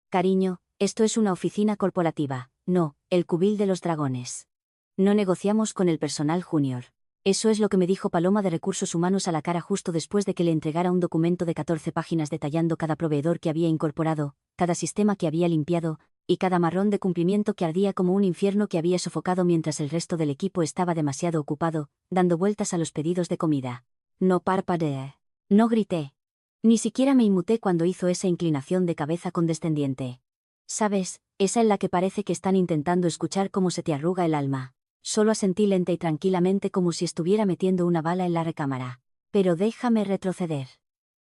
Cariño, esto es una oficina corporativa, no, el cubil de los dragones. No negociamos con el personal junior. Eso es lo que me dijo Paloma de Recursos Humanos a la cara justo después de que le entregara un documento de 14 páginas detallando cada proveedor que había incorporado, cada sistema que había limpiado, y cada marrón de cumplimiento que ardía como un infierno que había sofocado mientras el resto del equipo estaba demasiado ocupado, dando vueltas a los pedidos de comida. No parpadeé. No grité. Ni siquiera me inmuté cuando hizo esa inclinación de cabeza condescendiente. ¿Sabes? Esa en la que parece que están intentando escuchar cómo se te arruga el alma. Solo asentí lenta y tranquilamente como si estuviera metiendo una bala en la recámara. Pero déjame retroceder.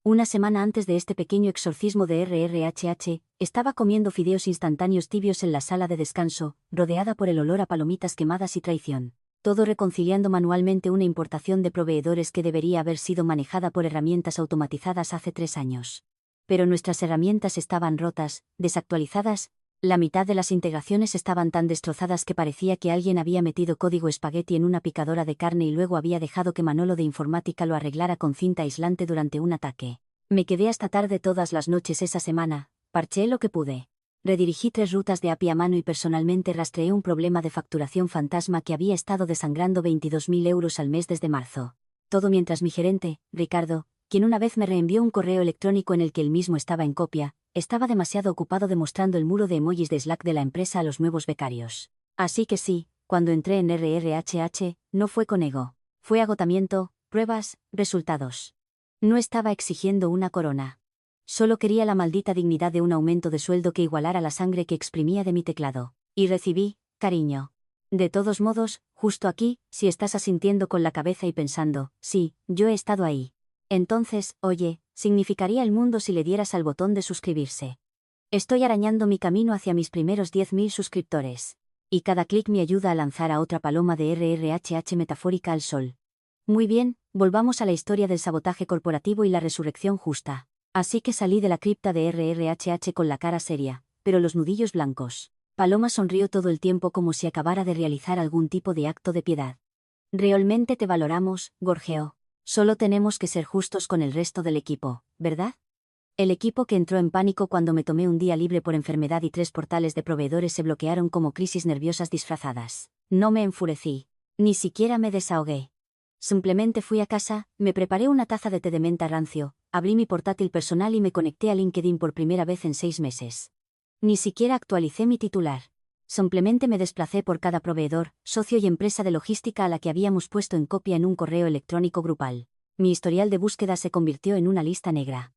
Una semana antes de este pequeño exorcismo de RRHH, estaba comiendo fideos instantáneos tibios en la sala de descanso, rodeada por el olor a palomitas quemadas y traición. Todo reconciliando manualmente una importación de proveedores que debería haber sido manejada por herramientas automatizadas hace 3 años. Pero nuestras herramientas estaban rotas, desactualizadas. La mitad de las integraciones estaban tan destrozadas que parecía que alguien había metido código espagueti en una picadora de carne y luego había dejado que Manolo de informática lo arreglara con cinta aislante durante un ataque. Me quedé hasta tarde todas las noches esa semana, parché lo que pude. Redirigí 3 rutas de API a mano y personalmente rastreé un problema de facturación fantasma que había estado desangrando 22.000 euros al mes desde marzo. Todo mientras mi gerente, Ricardo, quien una vez me reenvió un correo electrónico en el que él mismo estaba en copia, estaba demasiado ocupado demostrando el muro de emojis de Slack de la empresa a los nuevos becarios. Así que sí, cuando entré en RRHH, no fue con ego. Fue agotamiento, pruebas, resultados. No estaba exigiendo una corona. Solo quería la maldita dignidad de un aumento de sueldo que igualara la sangre que exprimía de mi teclado. Y recibí, cariño. De todos modos, justo aquí, si estás asintiendo con la cabeza y pensando, sí, yo he estado ahí. Entonces, oye, significaría el mundo si le dieras al botón de suscribirse. Estoy arañando mi camino hacia mis primeros 10.000 suscriptores. Y cada clic me ayuda a lanzar a otra paloma de RRHH metafórica al sol. Muy bien, volvamos a la historia del sabotaje corporativo y la resurrección justa. Así que salí de la cripta de RRHH con la cara seria, pero los nudillos blancos. Paloma sonrió todo el tiempo como si acabara de realizar algún tipo de acto de piedad. Realmente te valoramos, gorjeó. Solo tenemos que ser justos con el resto del equipo, ¿verdad? El equipo que entró en pánico cuando me tomé un día libre por enfermedad y 3 portales de proveedores se bloquearon como crisis nerviosas disfrazadas. No me enfurecí. Ni siquiera me desahogué. Simplemente fui a casa, me preparé una taza de té de menta rancio, abrí mi portátil personal y me conecté a LinkedIn por primera vez en 6 meses. Ni siquiera actualicé mi titular. Simplemente me desplacé por cada proveedor, socio y empresa de logística a la que habíamos puesto en copia en un correo electrónico grupal. Mi historial de búsqueda se convirtió en una lista negra.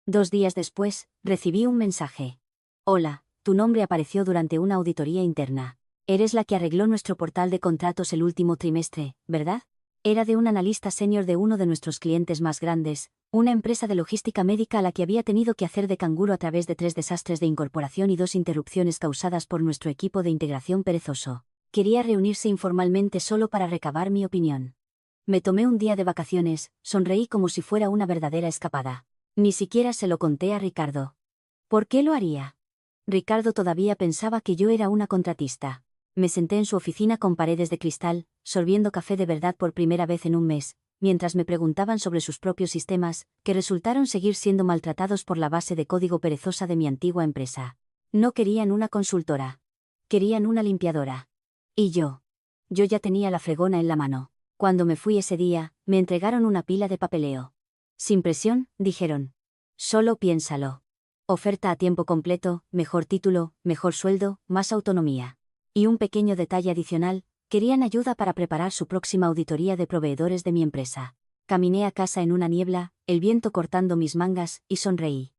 2 días después, recibí un mensaje. Hola, tu nombre apareció durante una auditoría interna. Eres la que arregló nuestro portal de contratos el último trimestre, ¿verdad? Era de un analista senior de uno de nuestros clientes más grandes, una empresa de logística médica a la que había tenido que hacer de canguro a través de 3 desastres de incorporación y 2 interrupciones causadas por nuestro equipo de integración perezoso. Quería reunirse informalmente solo para recabar mi opinión. Me tomé un día de vacaciones, sonreí como si fuera una verdadera escapada. Ni siquiera se lo conté a Ricardo. ¿Por qué lo haría? Ricardo todavía pensaba que yo era una contratista. Me senté en su oficina con paredes de cristal, sorbiendo café de verdad por primera vez en un mes, mientras me preguntaban sobre sus propios sistemas, que resultaron seguir siendo maltratados por la base de código perezosa de mi antigua empresa. No querían una consultora. Querían una limpiadora. Y yo. Yo ya tenía la fregona en la mano. Cuando me fui ese día, me entregaron una pila de papeleo. Sin presión, dijeron. Solo piénsalo. Oferta a tiempo completo, mejor título, mejor sueldo, más autonomía. Y un pequeño detalle adicional, querían ayuda para preparar su próxima auditoría de proveedores de mi empresa. Caminé a casa en una niebla, el viento cortando mis mangas, y sonreí.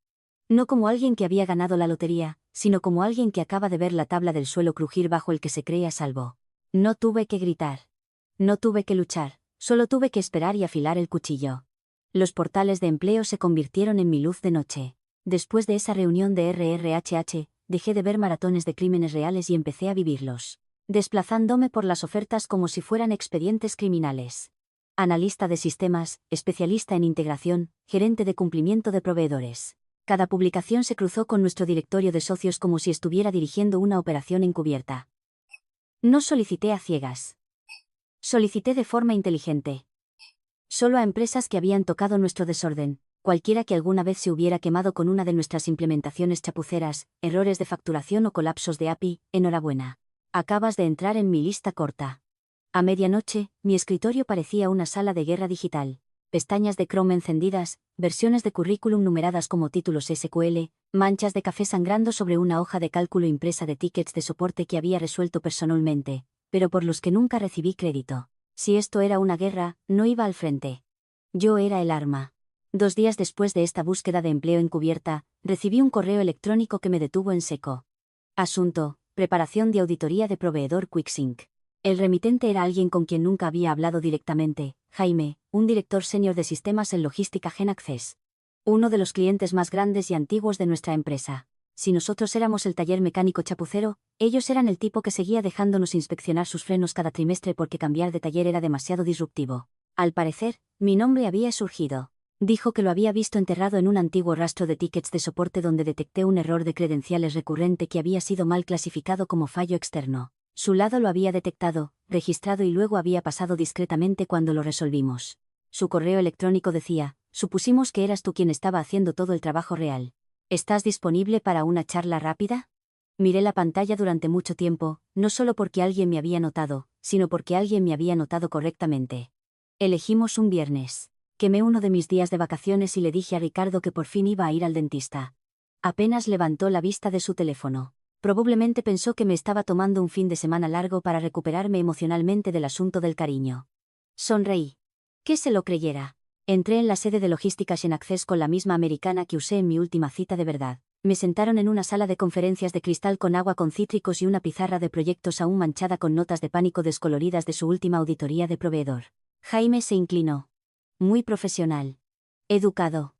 No como alguien que había ganado la lotería, sino como alguien que acaba de ver la tabla del suelo crujir bajo el que se cree a salvo. No tuve que gritar. No tuve que luchar, solo tuve que esperar y afilar el cuchillo. Los portales de empleo se convirtieron en mi luz de noche. Después de esa reunión de RRHH, dejé de ver maratones de crímenes reales y empecé a vivirlos, desplazándome por las ofertas como si fueran expedientes criminales. Analista de sistemas, especialista en integración, gerente de cumplimiento de proveedores. Cada publicación se cruzó con nuestro directorio de socios como si estuviera dirigiendo una operación encubierta. No solicité a ciegas. Solicité de forma inteligente. Solo a empresas que habían tocado nuestro desorden, Cualquiera que alguna vez se hubiera quemado con una de nuestras implementaciones chapuceras, errores de facturación o colapsos de API, enhorabuena. Acabas de entrar en mi lista corta. A medianoche, mi escritorio parecía una sala de guerra digital. Pestañas de Chrome encendidas, versiones de currículum numeradas como títulos SQL, manchas de café sangrando sobre una hoja de cálculo impresa de tickets de soporte que había resuelto personalmente, pero por los que nunca recibí crédito. Si esto era una guerra, no iba al frente. Yo era el arma. 2 días después de esta búsqueda de empleo encubierta, recibí un correo electrónico que me detuvo en seco. Asunto: preparación de auditoría de proveedor QuickSync. El remitente era alguien con quien nunca había hablado directamente, Jaime, un director senior de sistemas en logística GenAccess. Uno de los clientes más grandes y antiguos de nuestra empresa. Si nosotros éramos el taller mecánico chapucero, ellos eran el tipo que seguía dejándonos inspeccionar sus frenos cada trimestre porque cambiar de taller era demasiado disruptivo. Al parecer, mi nombre había surgido. Dijo que lo había visto enterrado en un antiguo rastro de tickets de soporte donde detecté un error de credenciales recurrente que había sido mal clasificado como fallo externo. Su lado lo había detectado, registrado y luego había pasado discretamente cuando lo resolvimos. Su correo electrónico decía: supusimos que eras tú quien estaba haciendo todo el trabajo real. ¿Estás disponible para una charla rápida? Miré la pantalla durante mucho tiempo, no solo porque alguien me había notado, sino porque alguien me había notado correctamente. Elegimos un viernes. Quemé uno de mis días de vacaciones y le dije a Ricardo que por fin iba a ir al dentista. Apenas levantó la vista de su teléfono. Probablemente pensó que me estaba tomando un fin de semana largo para recuperarme emocionalmente del asunto del cariño. Sonreí. Que se lo creyera. Entré en la sede de logística GenAccess con la misma americana que usé en mi última cita de verdad. Me sentaron en una sala de conferencias de cristal con agua con cítricos y una pizarra de proyectos aún manchada con notas de pánico descoloridas de su última auditoría de proveedor. Jaime se inclinó. Muy profesional. Educado.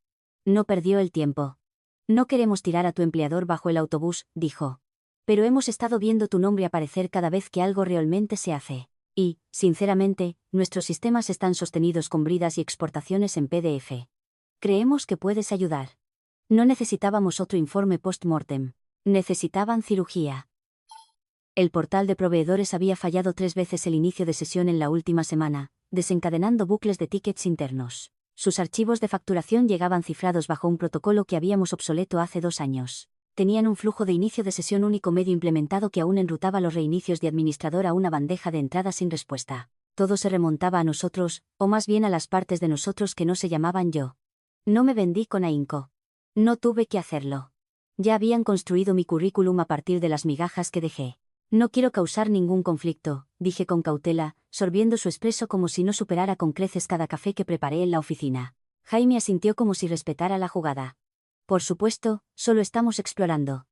No perdió el tiempo. No queremos tirar a tu empleador bajo el autobús, dijo. Pero hemos estado viendo tu nombre aparecer cada vez que algo realmente se hace. Y, sinceramente, nuestros sistemas están sostenidos con bridas y exportaciones en PDF. Creemos que puedes ayudar. No necesitábamos otro informe post-mortem. Necesitaban cirugía. El portal de proveedores había fallado 3 veces el inicio de sesión en la última semana, desencadenando bucles de tickets internos. Sus archivos de facturación llegaban cifrados bajo un protocolo que habíamos obsoleto hace 2 años. Tenían un flujo de inicio de sesión único medio implementado que aún enrutaba los reinicios de administrador a una bandeja de entrada sin respuesta. Todo se remontaba a nosotros, o más bien a las partes de nosotros que no se llamaban yo. No me vendí con ahínco. No tuve que hacerlo. Ya habían construido mi currículum a partir de las migajas que dejé. No quiero causar ningún conflicto, dije con cautela, sorbiendo su espresso como si no superara con creces cada café que preparé en la oficina. Jaime asintió como si respetara la jugada. Por supuesto, solo estamos explorando.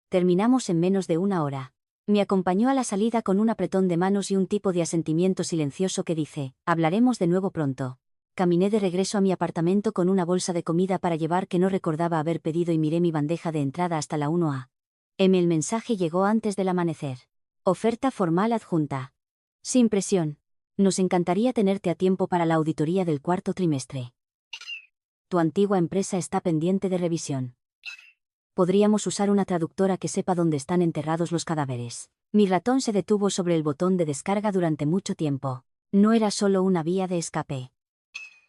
Terminamos en menos de 1 hora. Me acompañó a la salida con un apretón de manos y un tipo de asentimiento silencioso que dice: hablaremos de nuevo pronto. Caminé de regreso a mi apartamento con una bolsa de comida para llevar que no recordaba haber pedido y miré mi bandeja de entrada hasta la 1A. El mensaje llegó antes del amanecer. Oferta formal adjunta. Sin presión. Nos encantaría tenerte a tiempo para la auditoría del 4º trimestre. Tu antigua empresa está pendiente de revisión. Podríamos usar una traductora que sepa dónde están enterrados los cadáveres. Mi ratón se detuvo sobre el botón de descarga durante mucho tiempo. No era solo una vía de escape.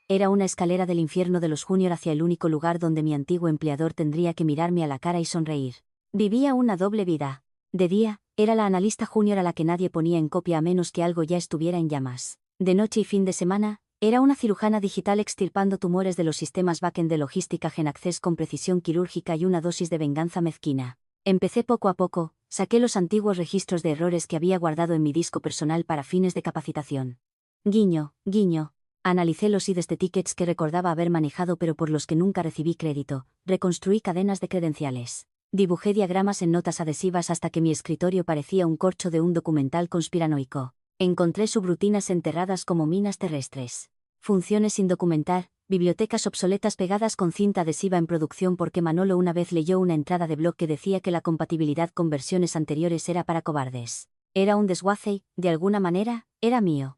Era una escalera del infierno de los junior hacia el único lugar donde mi antiguo empleador tendría que mirarme a la cara y sonreír. Vivía una doble vida. De día, era la analista junior a la que nadie ponía en copia a menos que algo ya estuviera en llamas. De noche y fin de semana, era una cirujana digital extirpando tumores de los sistemas backend de logística GenAccess con precisión quirúrgica y una dosis de venganza mezquina. Empecé poco a poco, saqué los antiguos registros de errores que había guardado en mi disco personal para fines de capacitación. Guiño, guiño. Analicé los IDs de tickets que recordaba haber manejado pero por los que nunca recibí crédito, reconstruí cadenas de credenciales. Dibujé diagramas en notas adhesivas hasta que mi escritorio parecía un corcho de un documental conspiranoico. Encontré subrutinas enterradas como minas terrestres. Funciones sin documentar, bibliotecas obsoletas pegadas con cinta adhesiva en producción porque Manolo una vez leyó una entrada de blog que decía que la compatibilidad con versiones anteriores era para cobardes. Era un desguace y, de alguna manera, era mío.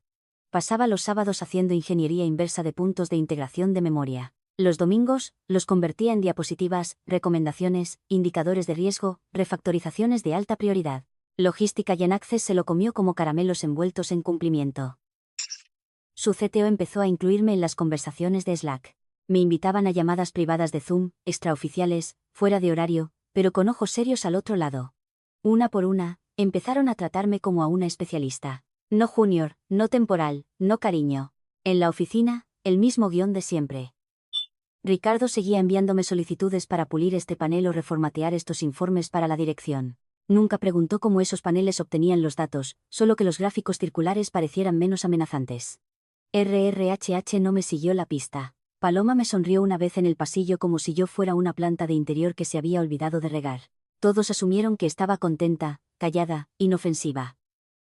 Pasaba los sábados haciendo ingeniería inversa de puntos de integración de memoria. Los domingos, los convertía en diapositivas, recomendaciones, indicadores de riesgo, refactorizaciones de alta prioridad. Logística GenAccess se lo comió como caramelos envueltos en cumplimiento. Su CTO empezó a incluirme en las conversaciones de Slack. Me invitaban a llamadas privadas de Zoom, extraoficiales, fuera de horario, pero con ojos serios al otro lado. Una por una, empezaron a tratarme como a una especialista. No junior, no temporal, no cariño. En la oficina, el mismo guión de siempre. Ricardo seguía enviándome solicitudes para pulir este panel o reformatear estos informes para la dirección. Nunca preguntó cómo esos paneles obtenían los datos, solo que los gráficos circulares parecieran menos amenazantes. RRHH no me siguió la pista. Paloma me sonrió una vez en el pasillo como si yo fuera una planta de interior que se había olvidado de regar. Todos asumieron que estaba contenta, callada, inofensiva.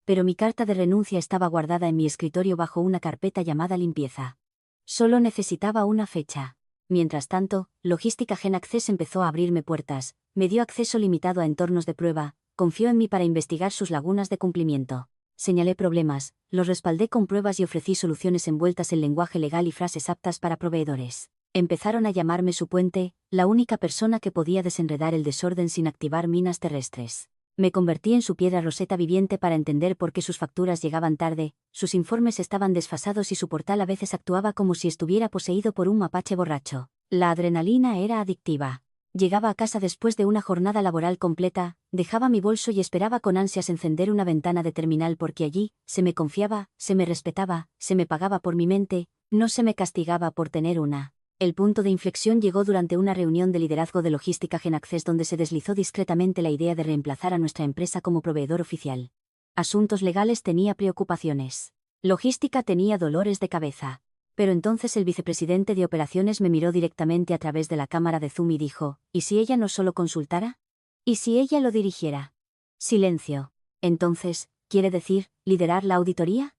Pero mi carta de renuncia estaba guardada en mi escritorio bajo una carpeta llamada limpieza. Solo necesitaba una fecha. Mientras tanto, Logística GenAccess empezó a abrirme puertas, me dio acceso limitado a entornos de prueba, confió en mí para investigar sus lagunas de cumplimiento. Señalé problemas, los respaldé con pruebas y ofrecí soluciones envueltas en lenguaje legal y frases aptas para proveedores. Empezaron a llamarme su puente, la única persona que podía desenredar el desorden sin activar minas terrestres. Me convertí en su piedra roseta viviente para entender por qué sus facturas llegaban tarde, sus informes estaban desfasados y su portal a veces actuaba como si estuviera poseído por un mapache borracho. La adrenalina era adictiva. Llegaba a casa después de una jornada laboral completa, dejaba mi bolso y esperaba con ansias encender una ventana de terminal porque allí, se me confiaba, se me respetaba, se me pagaba por mi mente, no se me castigaba por tener una. El punto de inflexión llegó durante una reunión de liderazgo de Logística GenAccess donde se deslizó discretamente la idea de reemplazar a nuestra empresa como proveedor oficial. Asuntos legales tenía preocupaciones. Logística tenía dolores de cabeza. Pero entonces el vicepresidente de operaciones me miró directamente a través de la cámara de Zoom y dijo, ¿y si ella no solo consultara? ¿Y si ella lo dirigiera? Silencio. Entonces, ¿quiere decir, liderar la auditoría?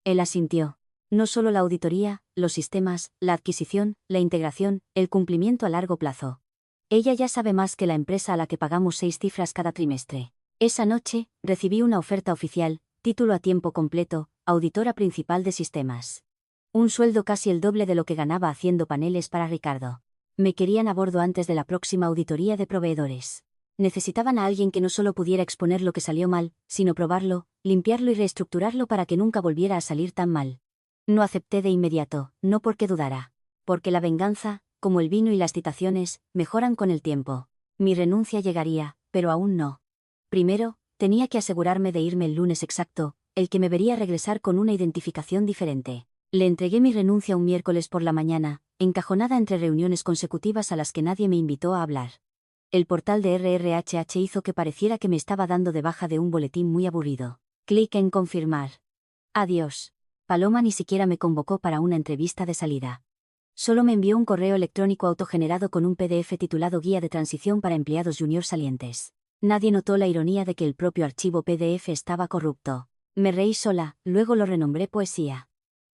Él asintió. No solo la auditoría, los sistemas, la adquisición, la integración, el cumplimiento a largo plazo. Ella ya sabe más que la empresa a la que pagamos 6 cifras cada trimestre. Esa noche, recibí una oferta oficial, título a tiempo completo, auditora principal de sistemas. Un sueldo casi el doble de lo que ganaba haciendo paneles para Ricardo. Me querían a bordo antes de la próxima auditoría de proveedores. Necesitaban a alguien que no solo pudiera exponer lo que salió mal, sino probarlo, limpiarlo y reestructurarlo para que nunca volviera a salir tan mal. No acepté de inmediato, no porque dudara. Porque la venganza, como el vino y las tentaciones, mejoran con el tiempo. Mi renuncia llegaría, pero aún no. Primero, tenía que asegurarme de irme el lunes exacto, el que me vería regresar con una identificación diferente. Le entregué mi renuncia un miércoles por la mañana, encajonada entre reuniones consecutivas a las que nadie me invitó a hablar. El portal de RRHH hizo que pareciera que me estaba dando de baja de un boletín muy aburrido. Clic en confirmar. Adiós. Paloma ni siquiera me convocó para una entrevista de salida. Solo me envió un correo electrónico autogenerado con un PDF titulado Guía de Transición para Empleados Junior Salientes. Nadie notó la ironía de que el propio archivo PDF estaba corrupto. Me reí sola, luego lo renombré poesía.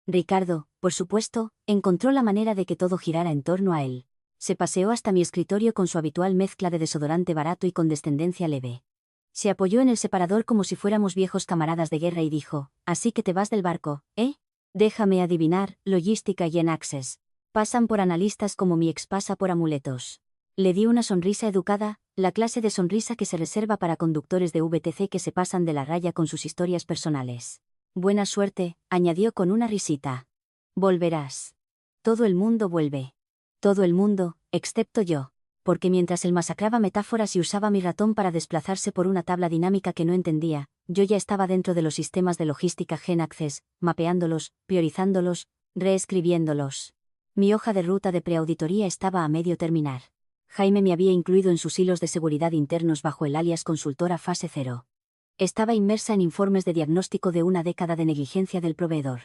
Ricardo, por supuesto, encontró la manera de que todo girara en torno a él. Se paseó hasta mi escritorio con su habitual mezcla de desodorante barato y condescendencia leve. Se apoyó en el separador como si fuéramos viejos camaradas de guerra y dijo, «Así que te vas del barco, ¿eh? Déjame adivinar, Logística GenAccess. Pasan por analistas como mi ex pasa por amuletos». Le di una sonrisa educada, la clase de sonrisa que se reserva para conductores de VTC que se pasan de la raya con sus historias personales. «Buena suerte», añadió con una risita. «Volverás. Todo el mundo vuelve. Todo el mundo, excepto yo. Porque mientras él masacraba metáforas y usaba mi ratón para desplazarse por una tabla dinámica que no entendía, yo ya estaba dentro de los sistemas de Logística GenAccess, mapeándolos, priorizándolos, reescribiéndolos. Mi hoja de ruta de preauditoría estaba a medio terminar. Jaime me había incluido en sus hilos de seguridad internos bajo el alias consultora fase 0. Estaba inmersa en informes de diagnóstico de una década de negligencia del proveedor.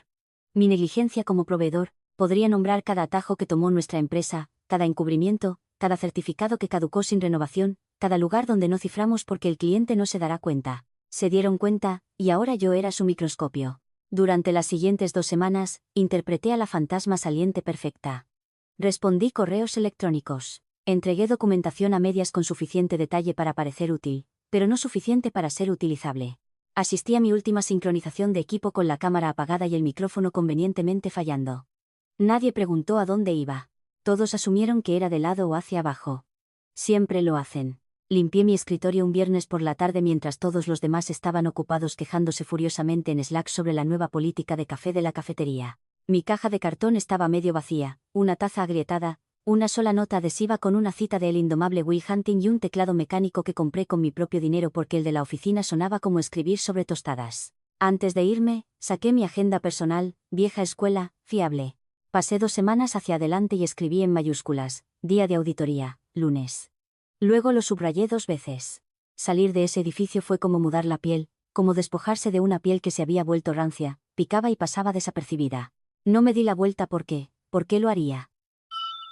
Mi negligencia como proveedor, podría nombrar cada atajo que tomó nuestra empresa, cada encubrimiento, cada certificado que caducó sin renovación, cada lugar donde no ciframos porque el cliente no se dará cuenta. Se dieron cuenta, y ahora yo era su microscopio. Durante las siguientes 2 semanas, interpreté a la fantasma saliente perfecta. Respondí correos electrónicos. Entregué documentación a medias con suficiente detalle para parecer útil, pero no suficiente para ser utilizable. Asistí a mi última sincronización de equipo con la cámara apagada y el micrófono convenientemente fallando. Nadie preguntó a dónde iba. Todos asumieron que era de lado o hacia abajo. Siempre lo hacen. Limpié mi escritorio un viernes por la tarde mientras todos los demás estaban ocupados quejándose furiosamente en Slack sobre la nueva política de café de la cafetería. Mi caja de cartón estaba medio vacía, una taza agrietada, una sola nota adhesiva con una cita de El indomable Will Hunting y un teclado mecánico que compré con mi propio dinero porque el de la oficina sonaba como escribir sobre tostadas. Antes de irme, saqué mi agenda personal, vieja escuela, fiable. Pasé 2 semanas hacia adelante y escribí en mayúsculas, día de auditoría, lunes. Luego lo subrayé 2 veces. Salir de ese edificio fue como mudar la piel, como despojarse de una piel que se había vuelto rancia, picaba y pasaba desapercibida. No me di la vuelta porque, ¿por qué lo haría?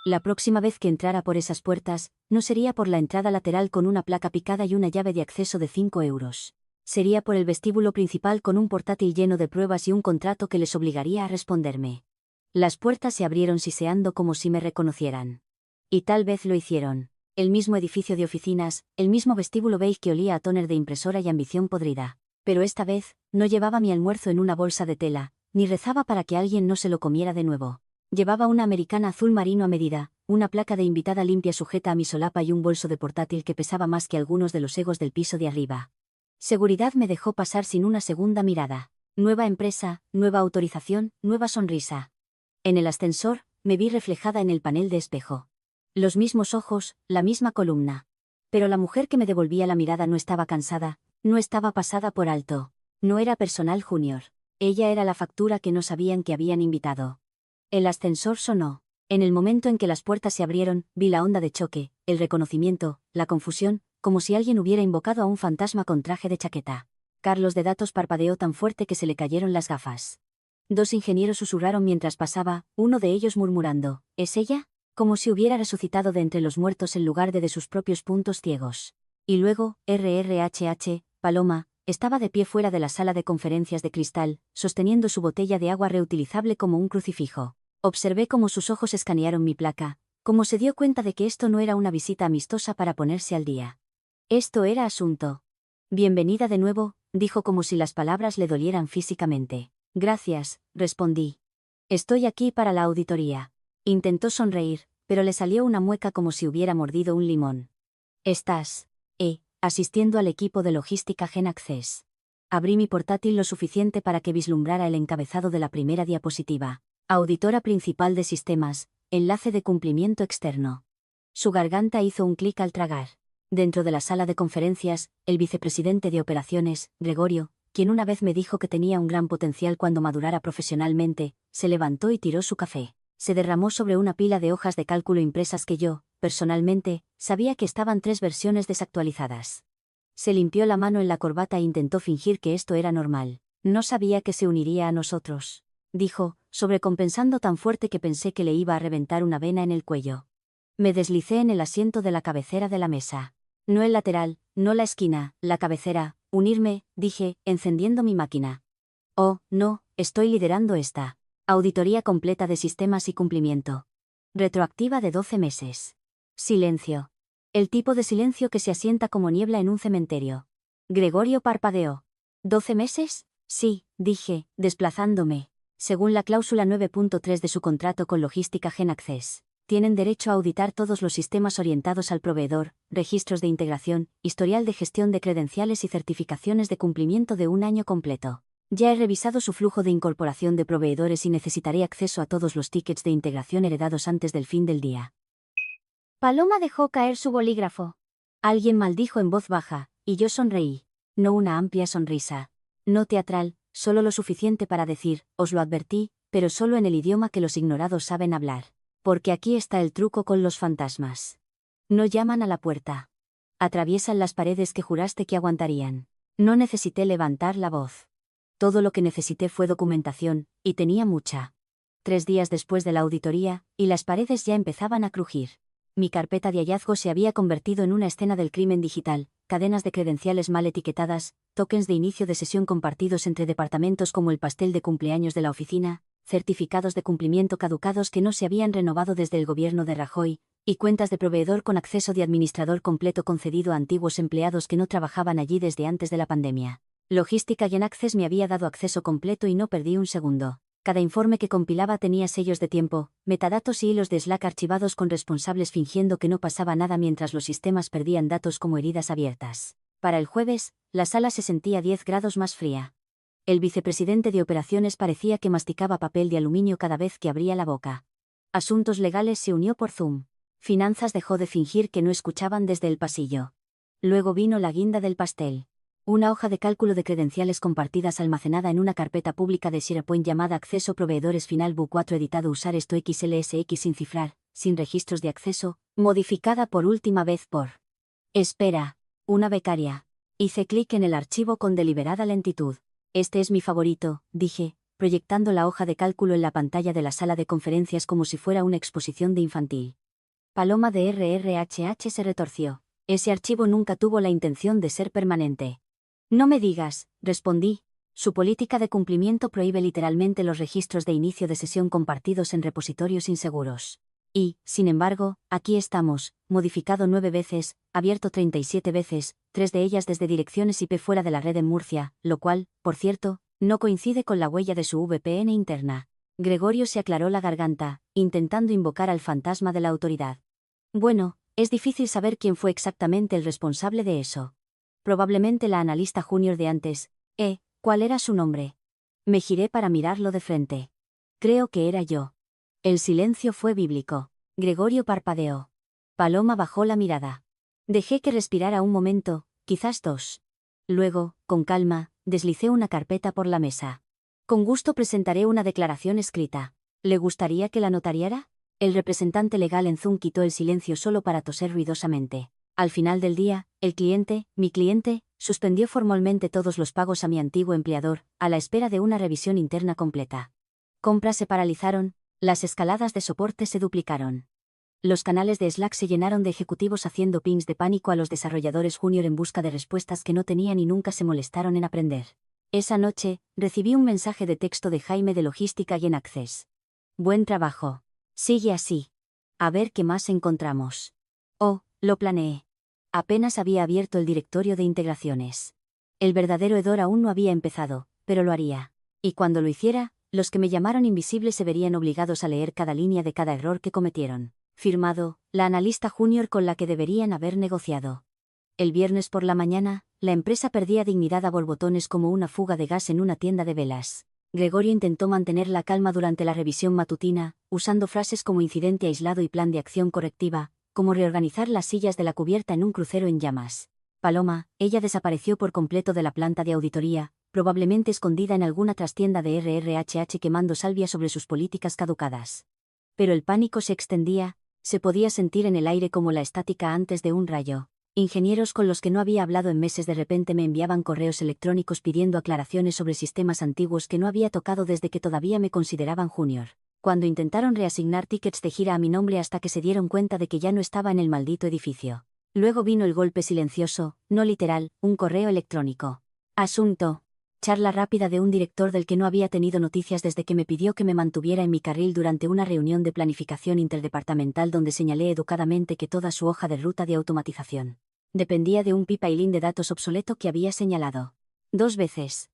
La próxima vez que entrara por esas puertas, no sería por la entrada lateral con una placa picada y una llave de acceso de 5 euros. Sería por el vestíbulo principal con un portátil lleno de pruebas y un contrato que les obligaría a responderme. Las puertas se abrieron siseando como si me reconocieran. Y tal vez lo hicieron. El mismo edificio de oficinas, el mismo vestíbulo beige que olía a tóner de impresora y ambición podrida. Pero esta vez, no llevaba mi almuerzo en una bolsa de tela, ni rezaba para que alguien no se lo comiera de nuevo. Llevaba una americana azul marino a medida, una placa de invitada limpia sujeta a mi solapa y un bolso de portátil que pesaba más que algunos de los egos del piso de arriba. Seguridad me dejó pasar sin una segunda mirada. Nueva empresa, nueva autorización, nueva sonrisa. En el ascensor, me vi reflejada en el panel de espejo. Los mismos ojos, la misma columna. Pero la mujer que me devolvía la mirada no estaba cansada, no estaba pasada por alto. No era personal junior. Ella era la factura que no sabían que habían invitado. El ascensor sonó. En el momento en que las puertas se abrieron, vi la onda de choque, el reconocimiento, la confusión, como si alguien hubiera invocado a un fantasma con traje de chaqueta. Carlos de Datos parpadeó tan fuerte que se le cayeron las gafas. 2 ingenieros susurraron mientras pasaba, uno de ellos murmurando, ¿es ella? Como si hubiera resucitado de entre los muertos en lugar de sus propios puntos ciegos. Y luego, RRHH, Paloma, estaba de pie fuera de la sala de conferencias de cristal, sosteniendo su botella de agua reutilizable como un crucifijo. Observé cómo sus ojos escanearon mi placa, cómo se dio cuenta de que esto no era una visita amistosa para ponerse al día. Esto era asunto. Bienvenida de nuevo, dijo como si las palabras le dolieran físicamente. Gracias, respondí. Estoy aquí para la auditoría. Intentó sonreír, pero le salió una mueca como si hubiera mordido un limón. Estás, asistiendo al equipo de logística GenAccess. Abrí mi portátil lo suficiente para que vislumbrara el encabezado de la primera diapositiva. Auditora principal de sistemas, enlace de cumplimiento externo. Su garganta hizo un clic al tragar. Dentro de la sala de conferencias, el vicepresidente de operaciones, Gregorio, quien una vez me dijo que tenía un gran potencial cuando madurara profesionalmente, se levantó y tiró su café. Se derramó sobre una pila de hojas de cálculo impresas que yo, personalmente, sabía que estaban 3 versiones desactualizadas. Se limpió la mano en la corbata e intentó fingir que esto era normal. No sabía que se uniría a nosotros, dijo, sobrecompensando tan fuerte que pensé que le iba a reventar una vena en el cuello. Me deslicé en el asiento de la cabecera de la mesa. No el lateral, no la esquina, la cabecera. Unirme, dije, encendiendo mi máquina. Oh, no, estoy liderando esta. Auditoría completa de sistemas y cumplimiento. Retroactiva de 12 meses. Silencio. El tipo de silencio que se asienta como niebla en un cementerio. Gregorio parpadeó. ¿12 meses? Sí, dije, desplazándome. Según la cláusula 9.3 de su contrato con Logística GenAccess, tienen derecho a auditar todos los sistemas orientados al proveedor, registros de integración, historial de gestión de credenciales y certificaciones de cumplimiento de un año completo. Ya he revisado su flujo de incorporación de proveedores y necesitaré acceso a todos los tickets de integración heredados antes del fin del día. Paloma dejó caer su bolígrafo. Alguien maldijo en voz baja, y yo sonreí. No una amplia sonrisa. No teatral, solo lo suficiente para decir, os lo advertí, pero solo en el idioma que los ignorados saben hablar. Porque aquí está el truco con los fantasmas. No llaman a la puerta. Atraviesan las paredes que juraste que aguantarían. No necesité levantar la voz. Todo lo que necesité fue documentación, y tenía mucha. 3 días después de la auditoría, y las paredes ya empezaban a crujir. Mi carpeta de hallazgos se había convertido en una escena del crimen digital, cadenas de credenciales mal etiquetadas, tokens de inicio de sesión compartidos entre departamentos como el pastel de cumpleaños de la oficina, certificados de cumplimiento caducados que no se habían renovado desde el gobierno de Rajoy, y cuentas de proveedor con acceso de administrador completo concedido a antiguos empleados que no trabajaban allí desde antes de la pandemia. Logística GenAccess me había dado acceso completo y no perdí un segundo. Cada informe que compilaba tenía sellos de tiempo, metadatos y hilos de Slack archivados con responsables fingiendo que no pasaba nada mientras los sistemas perdían datos como heridas abiertas. Para el jueves, la sala se sentía 10 grados más fría. El vicepresidente de operaciones parecía que masticaba papel de aluminio cada vez que abría la boca. Asuntos legales se unió por Zoom. Finanzas dejó de fingir que no escuchaban desde el pasillo. Luego vino la guinda del pastel. Una hoja de cálculo de credenciales compartidas almacenada en una carpeta pública de SharePoint llamada Acceso Proveedores Final Bu4 editado Usar esto XLSX sin cifrar, sin registros de acceso, modificada por última vez por. Espera. Una becaria. Hice clic en el archivo con deliberada lentitud. Este es mi favorito, dije, proyectando la hoja de cálculo en la pantalla de la sala de conferencias como si fuera una exposición de infantil. Paloma de RRHH se retorció. Ese archivo nunca tuvo la intención de ser permanente. No me digas, respondí. Su política de cumplimiento prohíbe literalmente los registros de inicio de sesión compartidos en repositorios inseguros. Y, sin embargo, aquí estamos, modificado 9 veces, abierto 37 veces, 3 de ellas desde direcciones IP fuera de la red en Murcia, lo cual, por cierto, no coincide con la huella de su VPN interna. Gregorio se aclaró la garganta, intentando invocar al fantasma de la autoridad. Bueno, es difícil saber quién fue exactamente el responsable de eso. Probablemente la analista junior de antes. ¿Cuál era su nombre? Me giré para mirarlo de frente. Creo que era yo. El silencio fue bíblico. Gregorio parpadeó. Paloma bajó la mirada. Dejé que respirara un momento, quizás 2. Luego, con calma, deslicé una carpeta por la mesa. Con gusto presentaré una declaración escrita. ¿Le gustaría que la notariara? El representante legal en Zoom quitó el silencio solo para toser ruidosamente. Al final del día, mi cliente, suspendió formalmente todos los pagos a mi antiguo empleador, a la espera de una revisión interna completa. Compras se paralizaron, las escaladas de soporte se duplicaron. Los canales de Slack se llenaron de ejecutivos haciendo pings de pánico a los desarrolladores junior en busca de respuestas que no tenían y nunca se molestaron en aprender. Esa noche, recibí un mensaje de texto de Jaime de Logística y en Access. Buen trabajo. Sigue así. A ver qué más encontramos. Oh, lo planeé. Apenas había abierto el directorio de integraciones. El verdadero hedor aún no había empezado, pero lo haría. Y cuando lo hiciera, los que me llamaron invisible se verían obligados a leer cada línea de cada error que cometieron. Firmado, la analista junior con la que deberían haber negociado. El viernes por la mañana, la empresa perdía dignidad a borbotones como una fuga de gas en una tienda de velas. Gregorio intentó mantener la calma durante la revisión matutina, usando frases como incidente aislado y plan de acción correctiva, como reorganizar las sillas de la cubierta en un crucero en llamas. Paloma, ella desapareció por completo de la planta de auditoría, probablemente escondida en alguna trastienda de RRHH quemando salvia sobre sus políticas caducadas. Pero el pánico se extendía, se podía sentir en el aire como la estática antes de un rayo. Ingenieros con los que no había hablado en meses de repente me enviaban correos electrónicos pidiendo aclaraciones sobre sistemas antiguos que no había tocado desde que todavía me consideraban junior. Cuando intentaron reasignar tickets de gira a mi nombre hasta que se dieron cuenta de que ya no estaba en el maldito edificio. Luego vino el golpe silencioso, no literal, un correo electrónico. Asunto. Charla rápida de un director del que no había tenido noticias desde que me pidió que me mantuviera en mi carril durante una reunión de planificación interdepartamental donde señalé educadamente que toda su hoja de ruta de automatización dependía de un pipeline de datos obsoleto que había señalado 2 veces.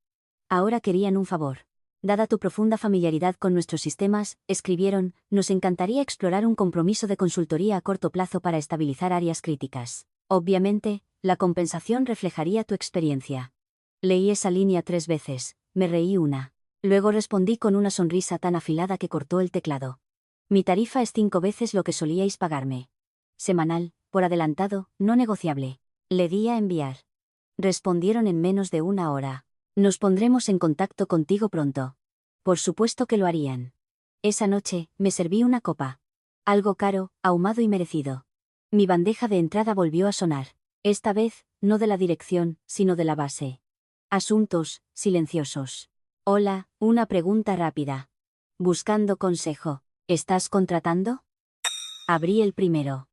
Ahora querían un favor. Dada tu profunda familiaridad con nuestros sistemas, escribieron, nos encantaría explorar un compromiso de consultoría a corto plazo para estabilizar áreas críticas. Obviamente, la compensación reflejaría tu experiencia. Leí esa línea 3 veces, me reí una. Luego respondí con una sonrisa tan afilada que cortó el teclado. Mi tarifa es 5 veces lo que solíais pagarme. Semanal, por adelantado, no negociable. Le di a enviar. Respondieron en menos de una hora. Nos pondremos en contacto contigo pronto. Por supuesto que lo harían. Esa noche, me serví una copa. Algo caro, ahumado y merecido. Mi bandeja de entrada volvió a sonar. Esta vez, no de la dirección, sino de la base. Asuntos, silenciosos. Hola, una pregunta rápida. Buscando consejo. ¿Estás contratando? Abrí el primero.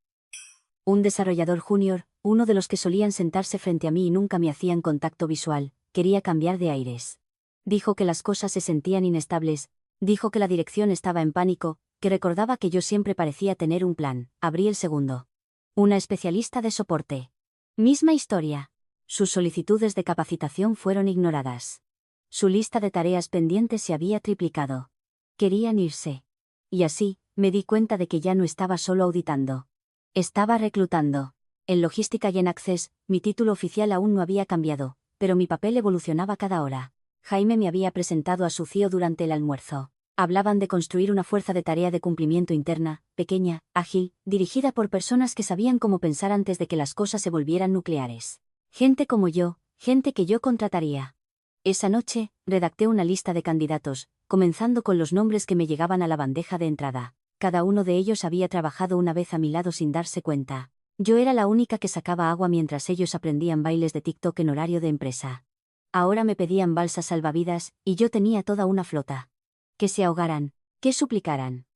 Un desarrollador junior, uno de los que solían sentarse frente a mí y nunca me hacían contacto visual, quería cambiar de aires. Dijo que las cosas se sentían inestables, dijo que la dirección estaba en pánico, que recordaba que yo siempre parecía tener un plan. Abrí el segundo. Una especialista de soporte. Misma historia. Sus solicitudes de capacitación fueron ignoradas. Su lista de tareas pendientes se había triplicado. Querían irse. Y así, me di cuenta de que ya no estaba solo auditando. Estaba reclutando. En logística y en Access, mi título oficial aún no había cambiado, pero mi papel evolucionaba cada hora. Jaime me había presentado a su CEO durante el almuerzo. Hablaban de construir una fuerza de tarea de cumplimiento interna, pequeña, ágil, dirigida por personas que sabían cómo pensar antes de que las cosas se volvieran nucleares. Gente como yo, gente que yo contrataría. Esa noche, redacté una lista de candidatos, comenzando con los nombres que me llegaban a la bandeja de entrada. Cada uno de ellos había trabajado una vez a mi lado sin darse cuenta. Yo era la única que sacaba agua mientras ellos aprendían bailes de TikTok en horario de empresa. Ahora me pedían balsas salvavidas, y yo tenía toda una flota. Que se ahogaran, que suplicaran.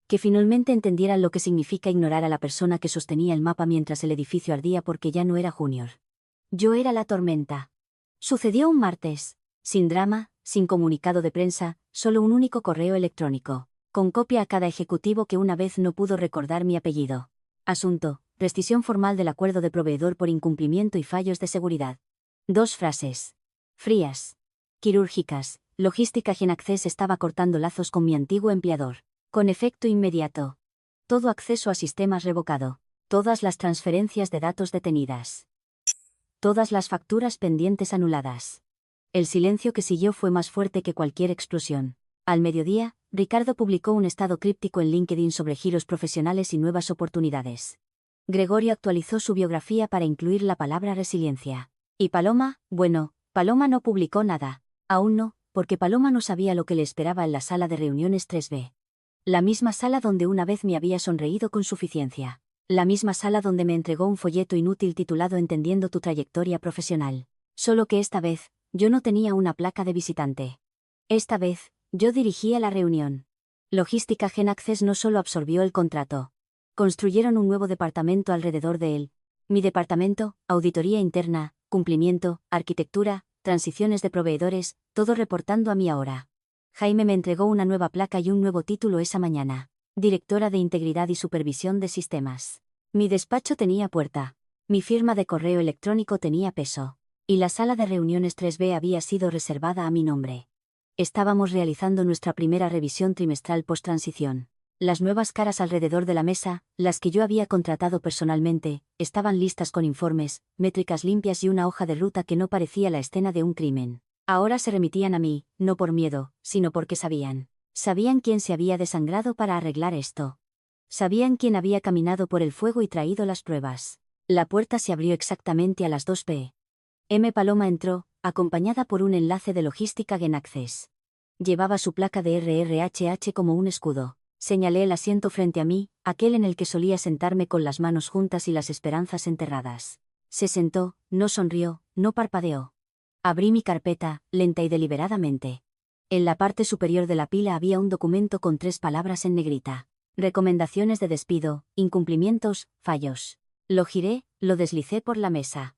Que finalmente entendieran lo que significa ignorar a la persona que sostenía el mapa mientras el edificio ardía porque ya no era Junior. Yo era la tormenta. Sucedió un martes. Sin drama, sin comunicado de prensa, solo un único correo electrónico, con copia a cada ejecutivo que una vez no pudo recordar mi apellido. Asunto: rescisión formal del acuerdo de proveedor por incumplimiento y fallos de seguridad. 2 frases. Frías. Quirúrgicas. Logística Genaccess estaba cortando lazos con mi antiguo empleador. Con efecto inmediato. Todo acceso a sistemas revocado. Todas las transferencias de datos detenidas. Todas las facturas pendientes anuladas. El silencio que siguió fue más fuerte que cualquier explosión. Al mediodía, Ricardo publicó un estado críptico en LinkedIn sobre giros profesionales y nuevas oportunidades. Gregorio actualizó su biografía para incluir la palabra resiliencia. Y Paloma, bueno, Paloma no publicó nada. Aún no, porque Paloma no sabía lo que le esperaba en la sala de reuniones 3B. La misma sala donde una vez me había sonreído con suficiencia. La misma sala donde me entregó un folleto inútil titulado Entendiendo tu trayectoria profesional. Solo que esta vez, yo no tenía una placa de visitante. Esta vez, yo dirigía la reunión. Logística Genaccess no solo absorbió el contrato. Construyeron un nuevo departamento alrededor de él. Mi departamento, auditoría interna, cumplimiento, arquitectura, transiciones de proveedores, todo reportando a mí ahora. Jaime me entregó una nueva placa y un nuevo título esa mañana. Directora de Integridad y Supervisión de Sistemas. Mi despacho tenía puerta. Mi firma de correo electrónico tenía peso. Y la sala de reuniones 3B había sido reservada a mi nombre. Estábamos realizando nuestra primera revisión trimestral post-transición. Las nuevas caras alrededor de la mesa, las que yo había contratado personalmente, estaban listas con informes, métricas limpias y una hoja de ruta que no parecía la escena de un crimen. Ahora se remitían a mí, no por miedo, sino porque sabían. Sabían quién se había desangrado para arreglar esto. Sabían quién había caminado por el fuego y traído las pruebas. La puerta se abrió exactamente a las 2 p.m. Paloma entró, acompañada por un enlace de logística Genaccess. Llevaba su placa de RRHH como un escudo. Señalé el asiento frente a mí, aquel en el que solía sentarme con las manos juntas y las esperanzas enterradas. Se sentó, no sonrió, no parpadeó. Abrí mi carpeta, lenta y deliberadamente. En la parte superior de la pila había un documento con 3 palabras en negrita. Recomendaciones de despido, incumplimientos, fallos. Lo giré, lo deslicé por la mesa.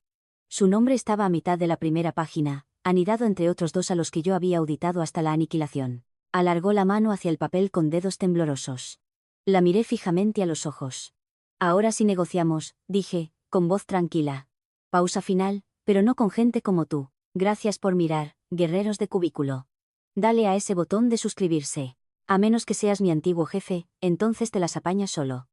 Su nombre estaba a mitad de la primera página, anidado entre otros 2 a los que yo había auditado hasta la aniquilación. Alargó la mano hacia el papel con dedos temblorosos. La miré fijamente a los ojos. Ahora sí negociamos, dije, con voz tranquila. Pausa final, pero no con gente como tú. Gracias por mirar, guerreros de cubículo. Dale a ese botón de suscribirse. A menos que seas mi antiguo jefe, entonces te las apañas solo.